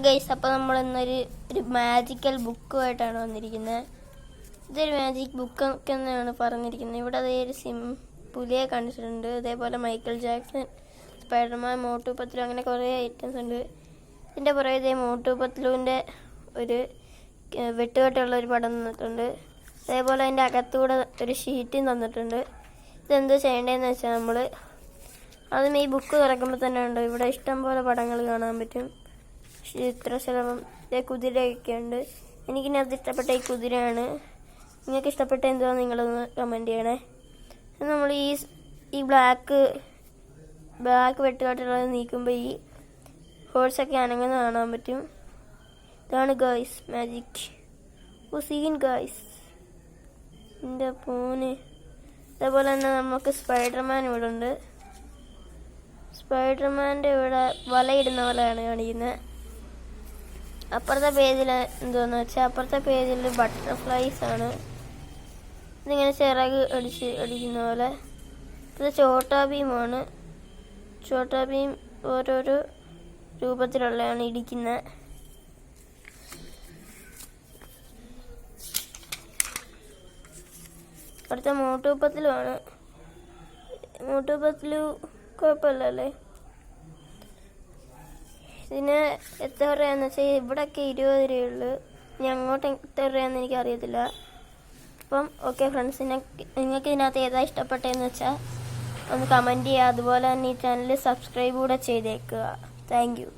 Guys, അപ്പോൾ നമ്മൾ ഇന്നൊരു മാജിക്കൽ ബുക്കുമായിട്ടാണ് വന്നിരിക്കുന്നത്. ഇതൊരു മാജിക് ബുക്ക് എന്നാണ് പറഞ്ഞിരിക്കുന്നത്. ഇവിടെ അതേ ഒരു പുലിയെ കാണിച്ചിട്ടുണ്ട്. അതേപോലെ Michael Jackson, Spiderman, Motu Patlu, അങ്ങനെ കുറേ ഐറ്റംസ് ഉണ്ട്. ഇതിൻ്റെ പുറകെ ഇതേ മോട്ടു പത്ലുവിൻ്റെ ഒരു വെട്ടുകെട്ടുള്ള ഒരു പടം തന്നിട്ടുണ്ട്. അതേപോലെ അതിൻ്റെ അകത്തൂടെ ഒരു ഷീറ്റും തന്നിട്ടുണ്ട്. ഇതെന്ത് ചെയ്യേണ്ടതെന്ന് വെച്ചാൽ നമ്മൾ അതും ഈ ബുക്ക് തുറക്കുമ്പോൾ തന്നെ ഉണ്ട്, ഇവിടെ ഇഷ്ടംപോലെ പടങ്ങൾ കാണാൻ പറ്റും. ചിത്രശലഭം, കുതിരയൊക്കെ ഉണ്ട്. എനിക്കിനകത്ത് ഇഷ്ടപ്പെട്ട ഈ കുതിരയാണ്. നിങ്ങൾക്ക് ഇഷ്ടപ്പെട്ട എന്തുവാന്ന് നിങ്ങളൊന്ന് കമൻറ്റ് ചെയ്യണേ. നമ്മൾ ഈ ബ്ലാക്ക് വെട്ടുകാട്ടുള്ളത് നീക്കുമ്പോൾ ഈ ഹോഴ്സൊക്കെ അനങ്ങുന്ന കാണാൻ പറ്റും. ഇതാണ് ഗായ്സ് മാജിക്. സീൻ ഗായ്സ്, എൻ്റെ ഫോന്. അതേപോലെ തന്നെ നമുക്ക് സ്പൈഡർമാൻ ഇവിടെ ഉണ്ട്. സ്പൈഡർമാൻ്റെ ഇവിടെ വലയിടുന്ന പോലെയാണ് കാണിക്കുന്നത്. അപ്പുറത്തെ പേജിൽ എന്തോന്ന് വെച്ചാൽ അപ്പുറത്തെ പേജിൽ ബട്ടർഫ്ലൈസ് ആണ്. ഇതിങ്ങനെ ചിറക് അടിക്കുന്ന പോലെ. ഇത് ചോട്ടാ ഭീമാണ്. ചോട്ടാ ഭീം ഓരോരോ രൂപത്തിലുള്ളതാണ് ഇടിക്കുന്നത്. അടുത്ത മോട്ടു പത്ലുവാണ്. മോട്ടു പത്ലു കുഴപ്പമില്ലല്ലേ. ഇതിന് എത്ര രൂപയാന്ന് വെച്ചാൽ ഇവിടെയൊക്കെ 20 രൂപയുള്ളൂ. ഇനി അങ്ങോട്ട് എത്ര രൂപയാന്ന് എനിക്കറിയത്തില്ല. അപ്പം ഓക്കെ ഫ്രണ്ട്സ്, നിങ്ങൾക്ക് ഇതിനകത്ത് ഏതാ ഇഷ്ടപ്പെട്ടതെന്ന് വെച്ചാൽ ഒന്ന് കമൻറ്റ് ചെയ്യുക. അതുപോലെ തന്നെ ഈ ചാനൽ സബ്സ്ക്രൈബ് കൂടെ ചെയ്തേക്കുക. Thank you.